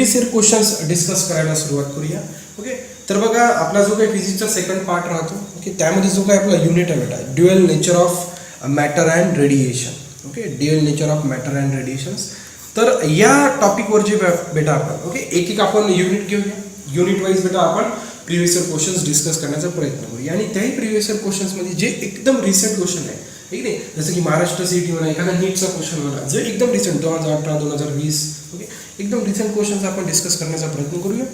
Previous year questions discuss करायला सुरुवात करूया. ओके, तर बघा आपला जो काही फिजिक्सचा सेकंड पार्ट राहतो, ओके, त्यामध्ये जो काही आपला युनिट आहे बेटा, dual nature of matter and radiation. Okay, dual nature of matter and radiations. तर या टॉपिकवर जे बेटा आपण ओके एक एक आपण युनिट घेऊया. युनिट वाईज बेटा आपण प्रिव्हियस इयर क्वेश्चन्स डिस्कस करण्याचा प्रयत्न करूया. आणि त्याही प्रिव्हियस इयर क्वेश्चन्समध्ये जे एकदम रिसेंट क्वेश्चन आहे, ठीक आहे, जसं की महाराष्ट्र सीईटी म्हणा, एखादा नीटचा क्वेश्चन म्हणा, जे एकदम रिसेंट 2018 2020, ओके, एकदम रिसेंट क्वेश्चन्स आपण डिस्कस करण्याचा प्रयत्न करूया.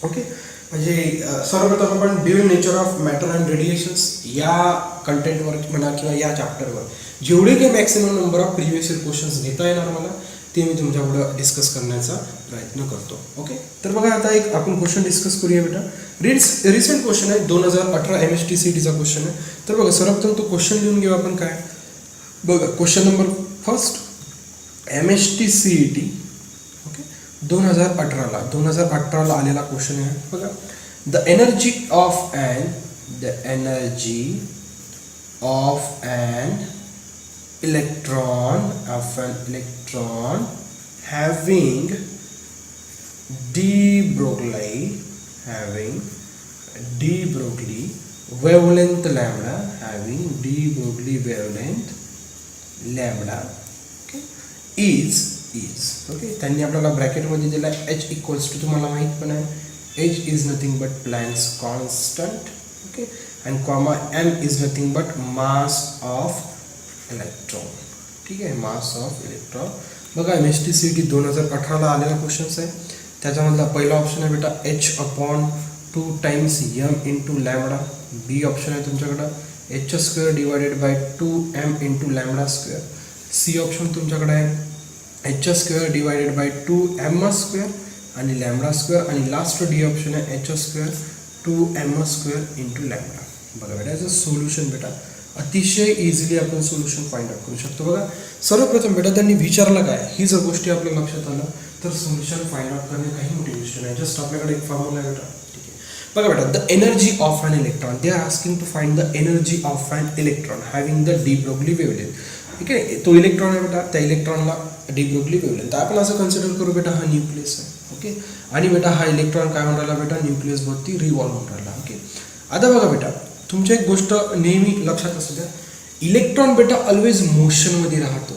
ओके, म्हणजे सर्वप्रथम आपण dual nature of matter and radiations या कंटेंटवर म्हणा किंवा या चॅप्टरवर जेवढे काही maximum number of previous year questions घेता येणार मला ते मी तुमच्यापुढं डिस्कस करण्याचा प्रयत्न करतो. ओके, तर बघा आता एक आपण क्वेश्चन डिस्कस करूया बेटा. रिसेंट क्वेश्चन आहे, 2018 MSTCETचा क्वेश्चन आहे. तर बघा सर्वप्रथम तो क्वेश्चन लिहून घेऊ आपण. काय बघा, question number first, MSTCET okay 2018ला आलेला क्वेश्चन आहे. बघा, the energy of an electron having de Broglie wavelength lambda okay is okay. त्यांनी आपल्याला ब्रॅकेटमध्ये दिला h इक्वल्स टू, तुम्हाला माहित पण आहे h is nothing but Planck's constant. Okay, and comma m is nothing but mass of electron. ठीक आहे, mass of electron. बघा MSTCET 2018ला आलेला क्वेश्चन्स आहे. त्याच्यामधला पहिला ऑप्शन आहे बेटा h/2 times m into lambda. B option आहे तुमच्याकडं h² divided by 2m into lambda square. C option तुमच्याकडे आहे h² डिवायडेड बाय 2m² आणि लॅमडा स्क्वेअर. आणि लास्ट डी ऑप्शन आहे h² 2m² इंटू लॅमडा. बघा बेटा, याचं सोल्युशन बेटा अतिशय इझिली आपण सोल्युशन फाइंड आउट करू शकतो. बघा सर्वप्रथम बेटा त्यांनी विचारलं काय, ही जर गोष्टी आपल्या लक्षात आलं तर सोल्युशन फाइंड आउट करणे काही मोठी गोष्ट नाही. जस्ट आपल्याकडे एक फॉर्म्युला आहे बेटा. ठीक आहे, बघा बेटा, the energy of an electron, they are asking to find the energy of an electron having the de Broglie wavelength. ठीक आहे, तो इलेक्ट्रॉन आहे बेटा, त्या इलेक्ट्रॉनला डी ब्रोगली वेवलेंथ. तर आपण असं कन्सिडर करू बेटा हा न्यूक्लियस आहे. ओके, आणि बेटा हा इलेक्ट्रॉन काय म्हणून राहिला बेटा, न्यूक्लियसवरती रिव्हॉल्व होऊन राहिला. ओके, आता बघा बेटा, तुमची एक गोष्ट नेहमी लक्षात असू द्या, इलेक्ट्रॉन बेटा ऑलवेज मोशनमध्ये राहतो.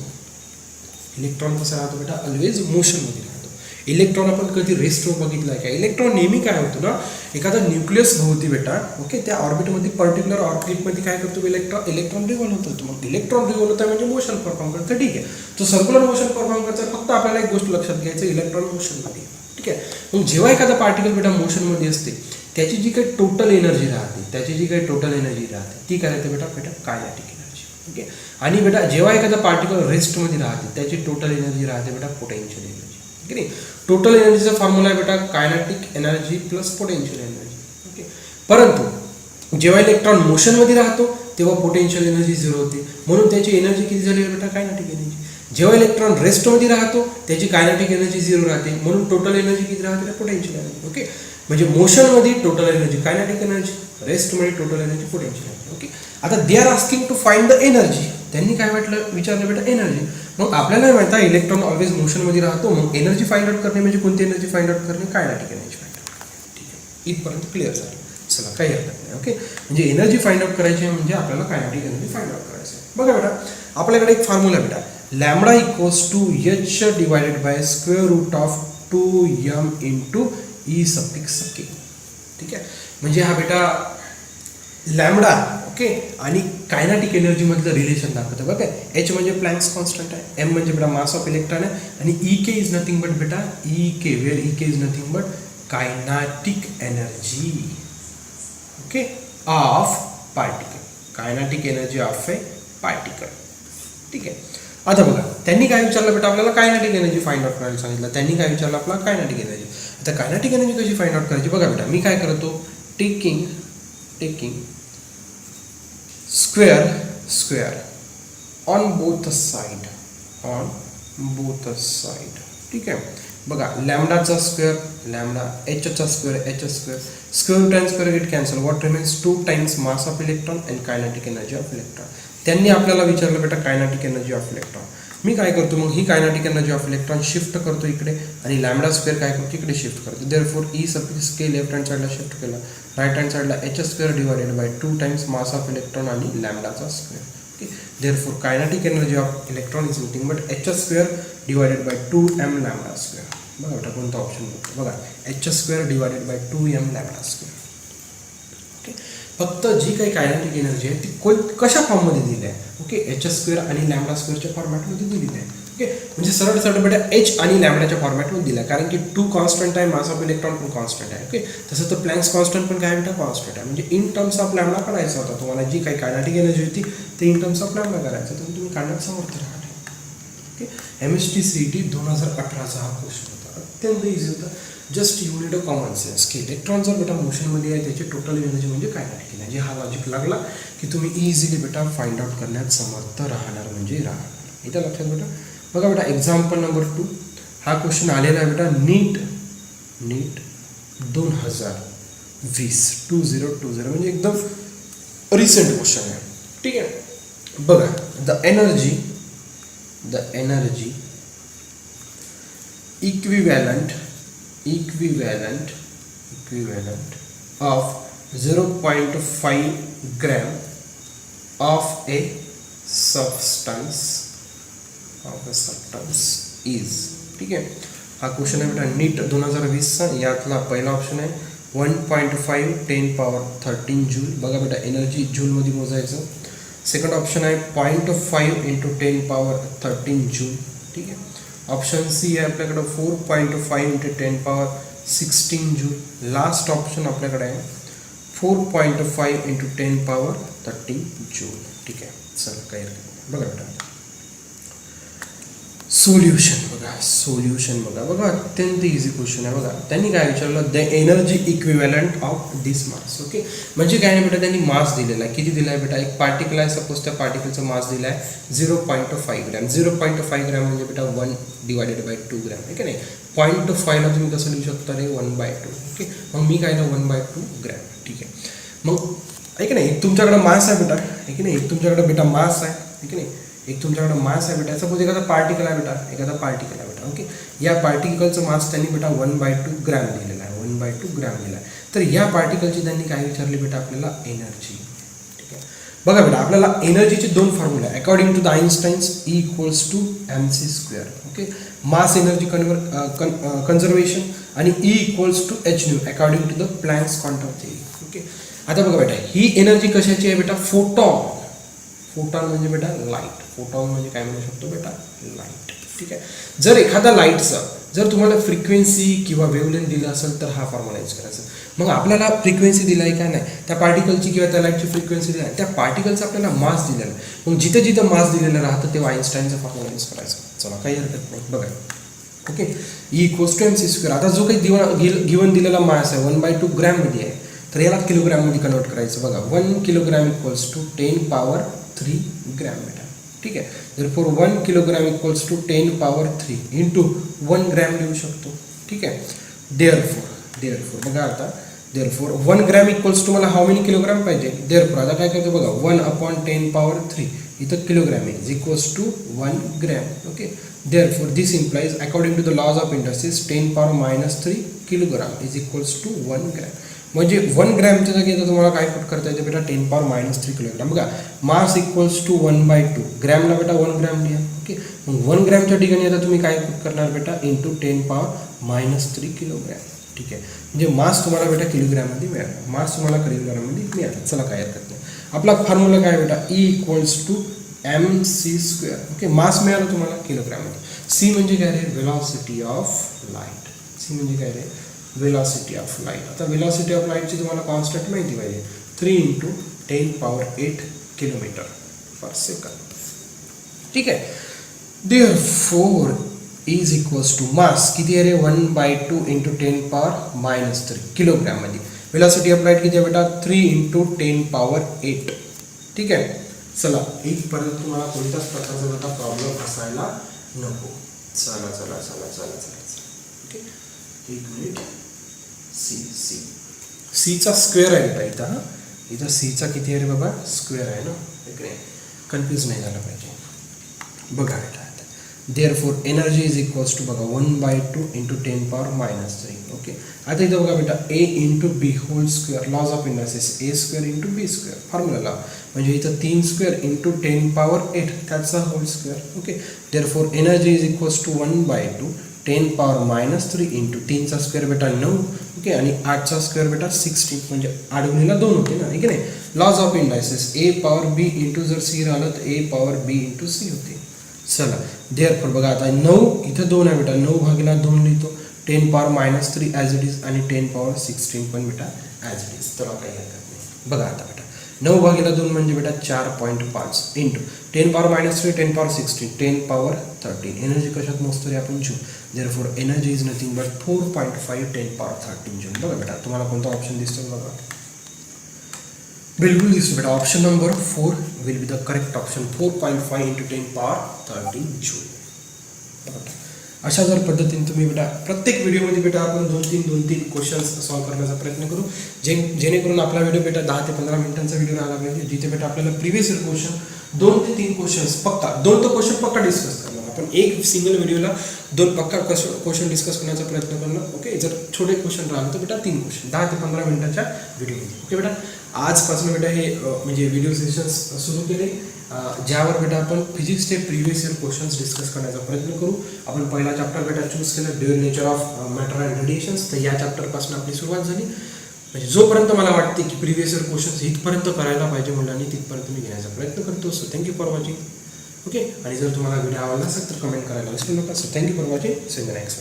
इलेक्ट्रॉन कसा राहतो बेटा, ऑलवेज मोशनमध्ये राहतो. इलेक्ट्रॉन आपण कधी रेस्टवर बघितलं आहे का? इलेक्ट्रॉन नेहमी काय होतो ना, एखादा न्यूक्लियस भोवती बेटा ओके त्या ऑर्बिटमध्ये पर्टिक्युलर ऑर्बिटमध्ये काय करतो इलेक्ट्रॉन रिव्हॉल्व होतो. मग इलेक्ट्रॉन रिव्हॉल्व होतं म्हणजे मोशन परफॉर्म करतं. ठीक आहे, तो सर्क्युलर मोशन परफॉर्म करतं. फक्त आपल्याला एक गोष्ट लक्षात घ्यायचं, इलेक्ट्रॉन मोशनमध्ये. ठीक आहे, मग जेव्हा एखादा पार्टिकल बेटा मोशनमध्ये असते त्याची जी काही टोटल एनर्जी राहते ती काय राहते बेटा कायनेटिक एनर्जी. ओके, आणि बेटा जेव्हा एखादा पार्टिकल रेस्टमध्ये राहते त्याची टोटल एनर्जी राहते बेटा पोटेन्शियल एनर्जी. ठीक आहे, टोटल एनर्जीचा फॉर्म्युला आहे बेटा kinetic energy plus potential energy. Okay, परंतु जेव्हा इलेक्ट्रॉन मोशनमध्ये राहतो तेव्हा पोटेन्शियल एनर्जी 0 होते, म्हणून त्याची एनर्जी किती झाली बेटा कायनेटिक एनर्जी. जेव्हा इलेक्ट्रॉन रेस्टमध्ये राहतो त्याची कायनेटिक एनर्जी 0 राहते, म्हणून टोटल एनर्जी किती राहते पोटेन्शियल एनर्जी. ओके, म्हणजे मोशनमध्ये टोटल एनर्जी कायनेटिक एनर्जी, रेस्टमध्ये total energy potential energy. Okay, आता they are asking to find the energy. त्यांनी काय विचारलं बेटा एनर्जी. मग आपल्याला माहिती आहे इलेक्ट्रॉन ऑलवेज मोशनमध्ये राहतो, मग एनर्जी फाइंड आउट करणे म्हणजे कोणती एनर्जी फाइंड आउट करणे, कायनेटिक एनर्जी फाइंड आउट करणे. ठीक आहे, इथपर्यंत क्लिअर झालं. चला, काही हरकत नाही. ओके, म्हणजे एनर्जी फाइंड आउट करायची आहे म्हणजे आपल्याला कायनेटिक एनर्जी फाइंड आउट करायचं आहे. बघा बेटा, आपल्याकडे एक फॉर्म्युला बेटा lambda equals to h divided by square root of 2m into E suffix k. ठीक आहे, म्हणजे हा बेटा लॅमडा ओके आणि कायनेटिक एनर्जी मधलं रिलेशन दाखवतं. बघा, h म्हणजे प्लँक्स कॉन्स्टंट आहे, m म्हणजे बेटा मास ऑफ इलेक्ट्रॉन आहे, आणि E इज नथिंग बट बेटा where E is nothing but kinetic energy okay of particle. Kinetic energy of a particle. ठीक आहे, आता बघा त्यांनी काय विचारलं बेटा आपल्याला कायनेटिक एनर्जी फाइंड आउट करायला सांगितलं. त्यांनी काय विचारलं आपल्याला कायनेटिक एनर्जी. आता कायनेटिक एनर्जी कशी फाइंड आउट करायची बघा बेटा, मी काय करतो taking square on both side. ठीक आहे, बघा लॅमडाचा स्क्वेअर लॅमडा, एचचा square square root and square get cancel. What remains 2 times mass of electron and kinetic energy of electron. त्यांनी आपल्याला विचारलं बेटा कायनेटिक एनर्जी ऑफ इलेक्ट्रॉन. मी काय करतो मग ही kinetic energy of electron shift करतो इकडे आणि लॅम्बडा स्क्वेअर काय करतो इकडे शिफ्ट करतो. Therefore E suffix K left hand साईडला शिफ्ट केला, राईट हँड साईडला H square divided by 2 times mass of electron आणि लॅम्बडाचा स्क्वेअर. Okay, therefore kinetic energy of electron is nothing but H square divided by 2m lambda square. बघा बेटा कोणता option बघतो, बघा H square divided by 2m lambda square. Okay, फक्त जी काही कायनेटिक एनर्जी आहे ती कशा फॉर्ममध्ये दिली आहे. ओके, एच स्क्वेअर आणि लॅम्बडा स्क्वेअरच्या फॉर्मॅटमध्ये दिलेली आहे. ओके, म्हणजे सरळ सरळ बेटा एच आणि लॅम्बडाच्या फॉर्मॅटमध्ये दिला, कारण की 2 कॉन्स्टंट आहे, मास ऑफ इलेक्ट्रॉन पण कॉन्स्टंट आहे. ओके, तसं तर प्लँक्स कॉन्स्टंट पण काय बेटा कॉन्स्टंट आहे. म्हणजे इन टर्म्स ऑफ लॅम्बडा करायचा होता तुम्हाला, जी काही कायनेटिक एनर्जी होती ते इन टर्म्स ऑफ लॅम्बडा करायचं, तर तुम्ही काढण्यात समर्थ राहणार. ओके, MST CET 2018चा हा क्वेश्चन होता, अत्यंत इझी होता. Just you need a common sense की इलेक्ट्रॉन जर बेटा मोशनमध्ये आहे त्याची टोटल एनर्जी म्हणजे कायनेटिक एनर्जी. हा लॉजिक लागला की तुम्ही इझिली बेटा फाइंड आउट करण्यात समर्थ राहणार म्हणजे राहणार. इथं लक्षात बेटा. बघा बेटा एक्झाम्पल नंबर 2, हा क्वेश्चन आलेला आहे बेटा नीट 2020 म्हणजे एकदम रिसेंट क्वेश्चन आहे. ठीक आहे, बघा the energy equivalent of 0.5 gram of a substance is. ठीक आहे, हा क्वेश्चन आहे बेटा नीट 2020चा. यातला पहिला ऑप्शन आहे 1.5 10 पॉवर 13 जूल. बघा बेटा एनर्जी जूलमध्ये मोजायचं. सेकंड ऑप्शन आहे 0.5 × 10 पॉवर 13 जूल. ठीक आहे, ऑप्शन सी आहे आपल्याकडं 4.5 × 10 पॉवर 16 जूल. लास्ट ऑप्शन आपल्याकडे आहे 4.5 × 10 पॉवर 13 जूल. ठीक आहे, चला काही हरकत नाही. बघा बेटा सोल्युशन बघा अत्यंत इझी क्वेश्चन आहे. बघा त्यांनी काय विचारलं, the energy equivalent of this mass. Okay, म्हणजे काय नाही बेटा त्यांनी मास दिलेला आहे. किती दिला आहे बेटा, एक पार्टिकल आहे, सपोज त्या पार्टिकलचा मास दिला आहे 0.5 ग्रॅम. 0.5 ग्रॅम म्हणजे बेटा 1 डिवायडेड बाय 2 ग्रॅम आहे की नाही. 0.5ला तुम्ही कसं लिहू शकता रे 1/2. ओके, मग मी काय ना 1/2 ग्रॅम. ठीक आहे, मग आहे की नाही, एक तुमच्याकडे मास आहे बेटा, आहे की नाही, एक तुमच्याकडे बेटा मास आहे की नाही, एक तुमच्याकडे मास आहे बेटा. सपोज एखादा पार्टिकल आहे बेटा, ओके, या पार्टिकलचं मास त्यांनी बेटा 1/2 ग्रॅम दिलेला आहे, 1/2 ग्रॅम दिला आहे. तर या पार्टिकलची त्यांनी काय विचारली बेटा आपल्याला, एनर्जी. ठीक आहे, बघा बेटा आपल्याला एनर्जीचे 2 फॉर्म्युला आहे according to the Einstein's. E = mc². Okay, mass energy conservation आणि E = hν according to the Planck's quantum theory. Okay, आता बघा बेटा ही एनर्जी कशाची आहे बेटा, फोटॉन म्हणजे बेटा लाईट. फोटॉन म्हणजे काय म्हणू शकतो बेटा, लाईट. ठीक आहे, जर एखादा लाईटचा जर तुम्हाला फ्रिक्वेन्सी किंवा वेव्हलेंथ दिला असेल तर हा फॉर्म्युला यूज करायचा. मग आपल्याला फ्रिक्वेन्सी दिला आहे काय नाही, त्या पार्टिकलची किंवा त्या लाईटची फ्रिक्वेन्सी दिली आहे, त्या पार्टिकलचा आपल्याला मास दिलेला आहे. मग जिथं मास दिलेलं राहतं तेव्हा आइन्स्टाईनचा फॉर्म्युला यूज करायचा. चला काही हरकत नाही. बघा ओके, E = mc². आता जो काही गिवन दिलेला मास आहे 1/2 ग्रॅममध्ये आहे, तर याला किलोग्रॅममध्ये कन्वर्ट करायचं. बघा 1 किलोग्रॅम = 10 पॉवर 3 ग्रॅम बेटा. ठीक आहे, therefore 1 किलोग्रॅम = 10 पॉवर 3 × 1 ग्रॅम लिहू शकतो. ठीक आहे, therefore बघा आता therefore 1 ग्रॅम = तुम्हाला हाऊ मेनी किलोग्रॅम पाहिजे. therefore आता काय करतो बघा 1/10 पॉवर 3 इथं किलोग्रॅम आहे = 1 gram. Okay, therefore this implies according to the laws of indices 10 power -3 kilogram = 1 gram. म्हणजे 1 ग्रॅमच्या जागी आता तुम्हाला काय पुट करता येते बेटा 10 पॉवर -3 किलोग्राम. बघा मास = 1/2 ग्रॅमला बेटा 1 ग्रॅम लिहा. ओके, मग 1 ग्रॅमच्या ठिकाणी आता तुम्ही काय पुट करणार बेटा × 10 पॉवर -3 किलोग्रॅम. ठीक आहे, म्हणजे मास तुम्हाला बेटा किलोग्रॅममध्ये मिळाला, मास तुम्हाला किलोग्रॅममध्ये मिळाला. चला काय हरकत नाही. आपला फॉर्म्युला काय बेटा, E = mc². ओके, मास मिळाला तुम्हाला किलोग्रॅममध्ये. C म्हणजे काय रे, velocity of light. Velocity of light. आता वेलॉसिटी ऑफ लाईटची तुम्हाला कॉन्स्टंट माहिती पाहिजे, 3 × 10 पॉवर 8 किलोमीटर पर सेकंड. ठीक आहे, therefore is equals to मास किती आहे रे 1/2 × 10 पॉवर -3 किलोग्रॅममध्ये. वेलॉसिटी ऑफ लाईट किती आहे बेटा 3 × 10 पॉवर 8. ठीक आहे, चला इथपर्यंत तुम्हाला कोणत्याच प्रकारचा बेटा प्रॉब्लेम असायला नको. चला ओके, 1 मिनिट. सीचा स्क्वेअर आहे बेटा इथं सीचा किती आहे रे बाबा, स्क्वेअर आहे ना, इकडे कन्फ्यूज नाही झालं पाहिजे. बघा बेटा therefore energy is equals to बघा 1/2 इंटू 10⁻³ ओके. आता इथं बघा बेटा A into B whole square laws of industries A square into B square formula लाव म्हणजे इथं 3 स्क्वेअर इंटू 10⁸ त्याचा whole square okay. Therefore energy is equals to 1/2 10⁻³ into 3चा स्क्वेअर बेटा 9 ओके आणि 8चा स्क्वेअर बेटा 16 म्हणजे आडवणीला 2 होते ना आहे की नाही. Laws of indices a power b into जर सी राहिलं तर a power b into c होते. चला देअरफॉर बघा आता 9 इथं 2 आहे बेटा 9/2 लिहितो 10⁻³ ॲज इट इज आणि 10⁻16 पण बेटा ॲज इट इज त्याला काही हरकत नाही. बघा आता बेटा 9/2 म्हणजे बेटा 4.5 इंटू 10⁻³ 10⁻16 10⁻13 एनर्जी कशात मोजतो रे आपण joule. Therefore energy is nothing but 4.5 10⁻13 joule. बघा बेटा तुम्हाला कोणता ऑप्शन दिसतो बघा बिलकुल दिसतो बेटा option number 4 will be the correct option 4.5 into 10⁻13 joule. अशा जर पद्धतीने तुम्ही बेटा प्रत्येक व्हिडिओमध्ये बेटा आपण 2-3 क्वेश्चन्स सॉल्व्ह करण्याचा प्रयत्न करू जेणेकरून आपला व्हिडिओ बेटा 10 ते 15 मिनिटांचा व्हिडिओ राहिला पाहिजे जिथे बेटा आपल्याला प्रिव्हियस इयर क्वेश्चन 2 ते 3 क्वेश्चन्स पक्का 2 तर क्वेश्चन पक्का डिस्कस करणार आपण एक सिंगल व्हिडिओला 2 पक्का क्वेश्चन डिस्कस करण्याचा प्रयत्न करणार ओके. जर छोटे क्वेश्चन राहिले तर बेटा 3 क्वेश्चन 10 ते 15 मिनिटाच्या व्हिडिओमध्ये ओके बेटा. आजपासून बेटा हे म्हणजे व्हिडिओ सेशन्स सुरू केले ज्यावर बेटा आपण फिजिक्सचे प्रिव्हियस इयर क्वेश्चन्स डिस्कस करण्याचा प्रयत्न करू. आपण पहिला चॅप्टर बेटा चूज केलं dual nature of matter and radiations. तर या चॅप्टरपासून आपली सुरुवात झाली म्हणजे जोपर्यंत मला वाटते की प्रिव्हियस इयर क्वेश्चन्स इथपर्यंत करायला पाहिजे मुलांनी तिथपर्यंत मी घेण्याचा प्रयत्न करतो. So thank you for watching okay. आणि जर तुम्हाला व्हिडिओ आवडला असेल तर कमेंट करायला विसरू नका. So thank you for watching. See you in the next.